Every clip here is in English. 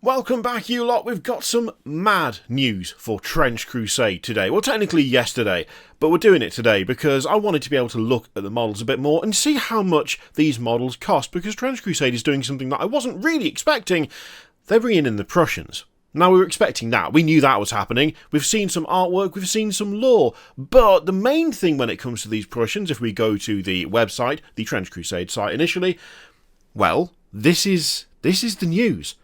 Welcome back, you lot. We've got some mad news for Trench Crusade today. Well, technically yesterday, but we're doing it today because I wanted to be able to look at the models a bit more and see how much these models cost, because Trench Crusade is doing something that I wasn't really expecting. They're bringing in the Prussians. Now, we were expecting that. We knew that was happening. We've seen some artwork, we've seen some lore. But the main thing when it comes to these Prussians, if we go to the website, the Trench Crusade site initially, well, this is the news.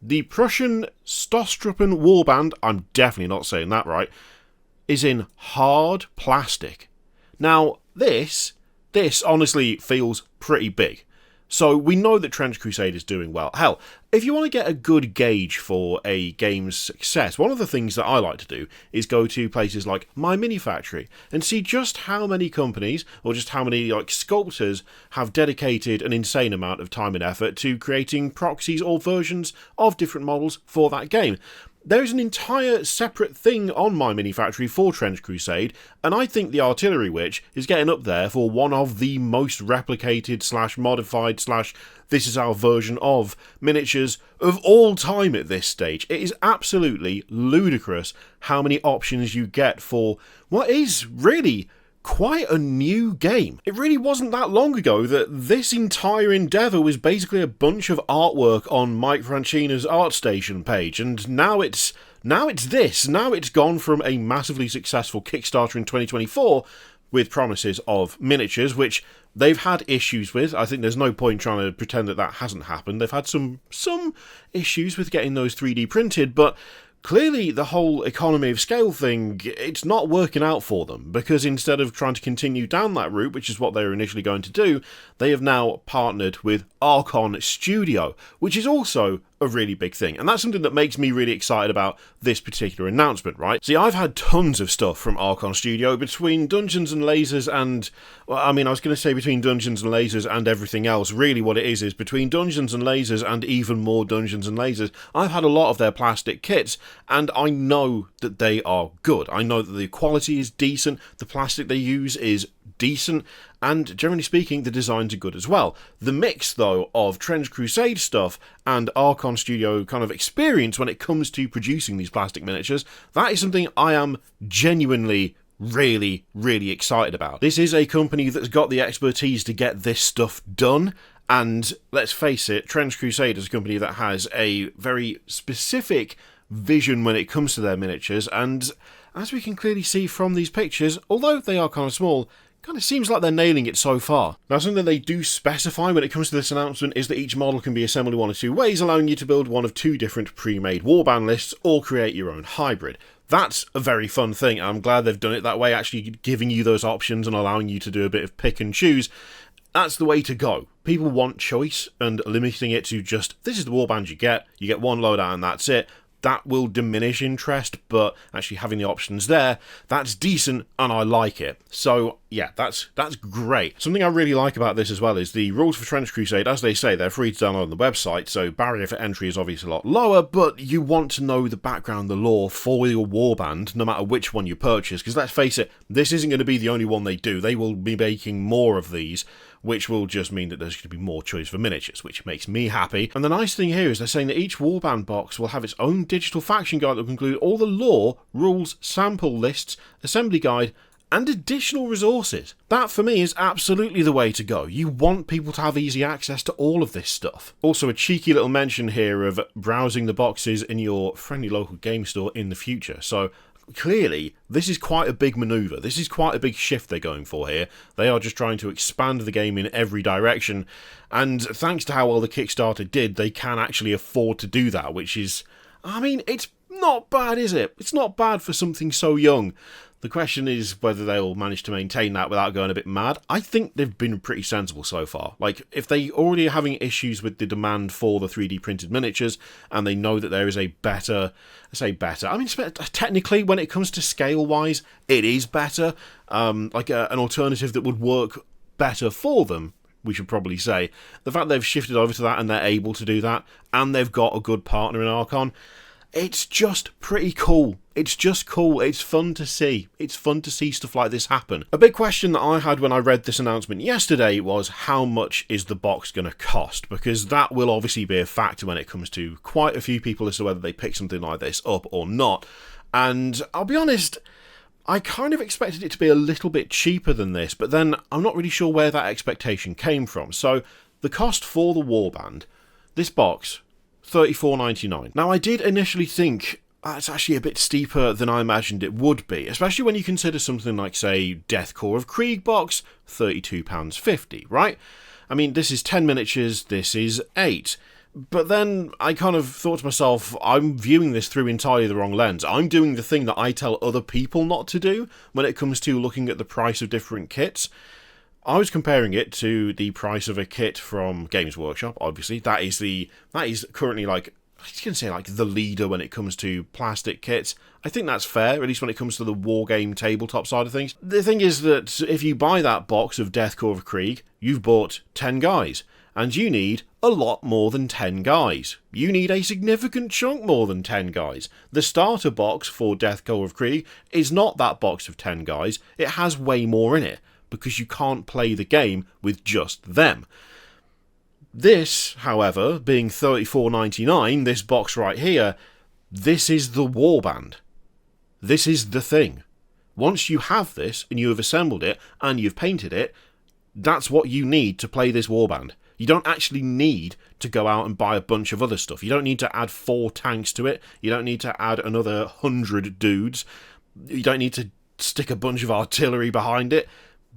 The Prussian Stosstruppen Warband, I'm definitely not saying that right, is in hard plastic. Now, this honestly feels pretty big. So we know that Trench Crusade is doing well. Hell, if you want to get a good gauge for a game's success, one of the things that I like to do is go to places like My Mini Factory and see just how many companies or just how many sculptors have dedicated an insane amount of time and effort to creating proxies or versions of different models for that game. There's an entire separate thing on My Mini Factory for Trench Crusade, and I think the Artillery Witch is getting up there for one of the most replicated / modified / this is our version of miniatures of all time at this stage. It is absolutely ludicrous how many options you get for what is really quite a new game. It really wasn't that long ago that this entire endeavour was basically a bunch of artwork on Mike Francina's ArtStation page, and now it's this. Now it's gone from a massively successful Kickstarter in 2024 with promises of miniatures, which they've had issues with. I think there's no point trying to pretend that that hasn't happened. They've had some issues with getting those 3D printed, but clearly the whole economy of scale thing, it's not working out for them, because instead of trying to continue down that route, which is what they were initially going to do, they have now partnered with Archon Studio, which is also a really big thing. And that's something that makes me really excited about this particular announcement, right? See, I've had tons of stuff from Archon Studio between Dungeons and Lasers and, well, I was going to say between Dungeons and Lasers and everything else. Really what it is between Dungeons and Lasers and even more Dungeons and Lasers. I've had a lot of their plastic kits, and I know that they are good. I know that the quality is decent, the plastic they use is decent, and generally speaking, the designs are good as well. The mix, though, of Trench Crusade stuff and Archon Studio kind of experience when it comes to producing these plastic miniatures, that is something I am genuinely really, really excited about. This is a company that's got the expertise to get this stuff done, and let's face it, Trench Crusade is a company that has a very specific vision when it comes to their miniatures, and as we can clearly see from these pictures, although they are kind of small, kind of seems like they're nailing it so far. Now, something they do specify when it comes to this announcement is that each model can be assembled in one of two ways, allowing you to build one of two different pre-made warband lists or create your own hybrid. That's a very fun thing. I'm glad they've done it that way, actually giving you those options and allowing you to do a bit of pick and choose. That's the way to go. People want choice, and limiting it to just, this is the warband you get one loadout and that's it. That will diminish interest, but actually having the options there, that's decent and I like it. So yeah, that's great. Something I really like about this as well is the rules for Trench Crusade. As they say, they're free to download on the website, so barrier for entry is obviously a lot lower, but you want to know the background, the lore for your warband, no matter which one you purchase, because let's face it, this isn't going to be the only one they do. They will be making more of these, which will just mean that there's going to be more choice for miniatures, which makes me happy. And the nice thing here is they're saying that each warband box will have its own digital faction guide that will include all the lore, rules, sample lists, assembly guide, and additional resources. That, for me, is absolutely the way to go. You want people to have easy access to all of this stuff. Also, a cheeky little mention here of browsing the boxes in your friendly local game store in the future. So clearly, this is quite a big manoeuvre. This is quite a big shift they're going for here. They are just trying to expand the game in every direction, and thanks to how well the Kickstarter did, they can actually afford to do that, which is, it's not bad, is it? It's not bad for something so young. The question is whether they'll manage to maintain that without going a bit mad. I think they've been pretty sensible so far. Like, if they already are having issues with the demand for the 3D printed miniatures, and they know that there is a better, technically, when it comes to scale-wise, it is better, an alternative that would work better for them, we should probably say. The fact they've shifted over to that and they're able to do that, and they've got a good partner in Archon, It's just pretty cool. It's just cool. It's fun to see. It's fun to see stuff like this happen. A big question that I had when I read this announcement yesterday was how much is the box going to cost? Because that will obviously be a factor when it comes to quite a few people as to whether they pick something like this up or not. And I'll be honest, I kind of expected it to be a little bit cheaper than this, but then I'm not really sure where that expectation came from. So the cost for the Warband, this box, $34.99. Now I did initially think that's actually a bit steeper than I imagined it would be, especially when you consider something like, say, Death Core of Krieg box, £32.50, right? I mean, this is 10 miniatures, this is 8. But then I kind of thought to myself, I'm viewing this through entirely the wrong lens. I'm doing the thing that I tell other people not to do when it comes to looking at the price of different kits. I was comparing it to the price of a kit from Games Workshop, obviously. That is currently like, I was going to say like the leader when it comes to plastic kits. I think that's fair, at least when it comes to the wargame tabletop side of things. The thing is that if you buy that box of Death Core of Krieg, you've bought 10 guys. And you need a lot more than 10 guys. You need a significant chunk more than 10 guys. The starter box for Death Core of Krieg is not that box of 10 guys. It has way more in it, because you can't play the game with just them. This, however, being $34.99, this box right here, this is the Warband. This is the thing. Once you have this, and you have assembled it, and you've painted it, that's what you need to play this Warband. You don't actually need to go out and buy a bunch of other stuff. You don't need to add 4 tanks to it. You don't need to add another 100 dudes. You don't need to stick a bunch of artillery behind it.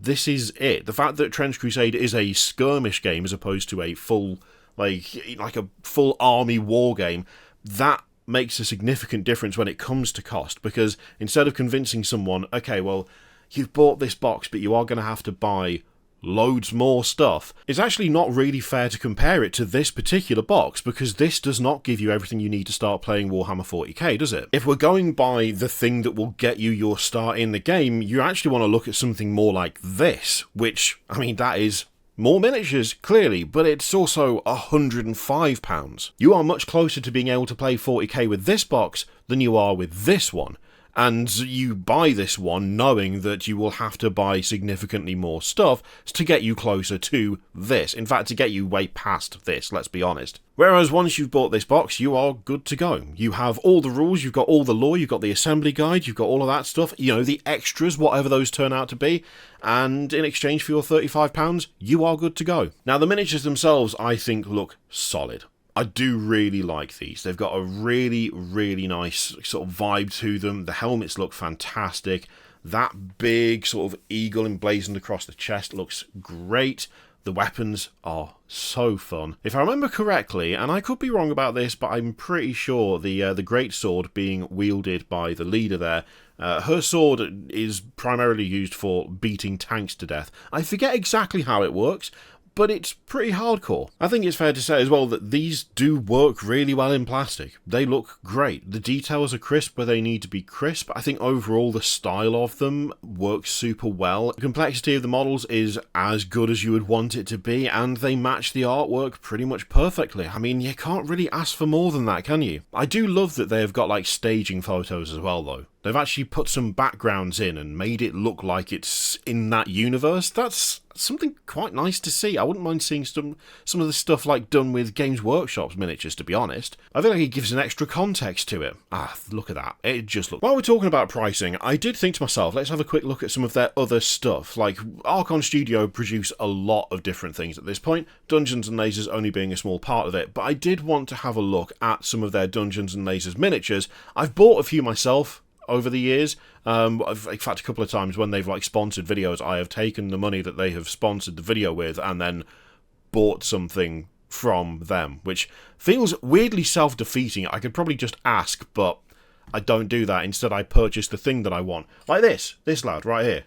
This is it. The fact that Trench Crusade is a skirmish game as opposed to a full, like a full army war game, that makes a significant difference when it comes to cost. Because instead of convincing someone, okay, well, you've bought this box, but you are going to have to buy loads more stuff, it's actually not really fair to compare it to this particular box, because this does not give you everything you need to start playing Warhammer 40k, does it? If we're going by the thing that will get you your start in the game, you actually want to look at something more like this, which, I mean, that is more miniatures, clearly, but it's also £105. You are much closer to being able to play 40k with this box than you are with this one. And you buy this one knowing that you will have to buy significantly more stuff to get you closer to this. In fact, to get you way past this, let's be honest. Whereas once you've bought this box, you are good to go. You have all the rules, you've got all the lore, you've got the assembly guide, you've got all of that stuff, you know, the extras, whatever those turn out to be, and in exchange for your £35, you are good to go. Now, the miniatures themselves, I think, look solid. I do really like these. They've got a really, really nice sort of vibe to them. The helmets look fantastic. That big sort of eagle emblazoned across the chest looks great. The weapons are so fun. If I remember correctly, and I could be wrong about this, but I'm pretty sure the greatsword being wielded by the leader there, her sword is primarily used for beating tanks to death. I forget exactly how it works, but it's pretty hardcore. I think it's fair to say as well that these do work really well in plastic. They look great. The details are crisp where they need to be crisp. I think overall the style of them works super well. The complexity of the models is as good as you would want it to be, and they match the artwork pretty much perfectly. I mean, you can't really ask for more than that, can you? I do love that they have got like staging photos as well, though. They've actually put some backgrounds in and made it look like it's in that universe. That's something quite nice to see. I wouldn't mind seeing some of the stuff like done with Games Workshop's miniatures, to be honest. I feel like it gives an extra context to it. Ah, look at that. It just looks... While we're talking about pricing, I did think to myself, let's have a quick look at some of their other stuff. Like, Archon Studio produce a lot of different things at this point, Dungeons & Lasers only being a small part of it, but I did want to have a look at some of their Dungeons & Lasers miniatures. I've bought a few myself over the years. In fact, a couple of times when they've like sponsored videos, I have taken the money that they have sponsored the video with and then bought something from them, which feels weirdly self-defeating. I could probably just ask, but I don't do that. Instead, I purchase the thing that I want. Like this lad right here.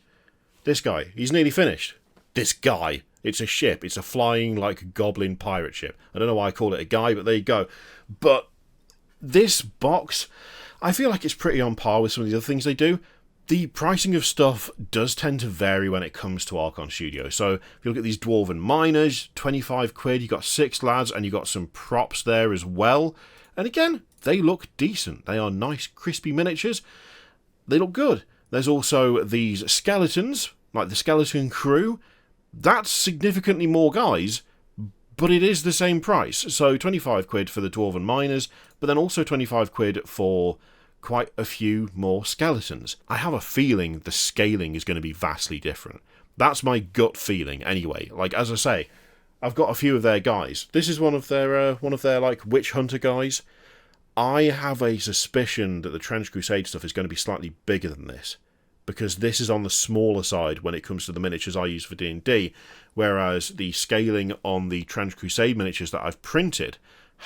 This guy, he's nearly finished. This guy. It's a ship. It's a flying, like, goblin pirate ship. I don't know why I call it a guy, but there you go. But this box, I feel like it's pretty on par with some of the other things they do. The pricing of stuff does tend to vary when it comes to Archon Studio. So if you look at these Dwarven Miners, 25 quid, you got 6 lads, and you got some props there as well. And again, they look decent. They are nice, crispy miniatures. They look good. There's also these skeletons, like the skeleton crew. That's significantly more guys, but it is the same price. So 25 quid for the Dwarven Miners, but then also 25 quid for quite a few more skeletons. I have a feeling the scaling is going to be vastly different. That's my gut feeling anyway. Like, as I say, I've got a few of their guys. This is one of their like witch hunter guys. I have a suspicion that the Trench Crusade stuff is going to be slightly bigger than this, because this is on the smaller side when it comes to the miniatures I use for D&D, whereas the scaling on the Trench Crusade miniatures that I've printed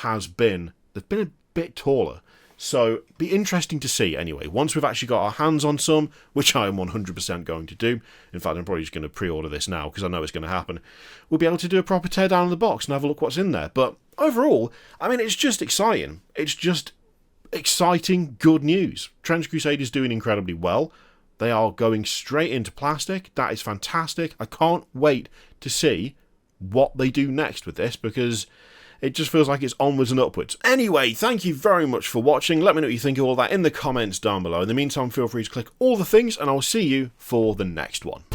they've been a bit taller. So, be interesting to see anyway. Once we've actually got our hands on some, which I am 100% going to do. In fact, I'm probably just going to pre-order this now because I know it's going to happen. We'll be able to do a proper teardown of the box and have a look what's in there. But overall, I mean, it's just exciting. It's just exciting, good news. Trench Crusade is doing incredibly well. They are going straight into plastic. That is fantastic. I can't wait to see what they do next with this, because it just feels like it's onwards and upwards. Anyway, thank you very much for watching. Let me know what you think of all that in the comments down below. In the meantime, feel free to click all the things, and I'll see you for the next one.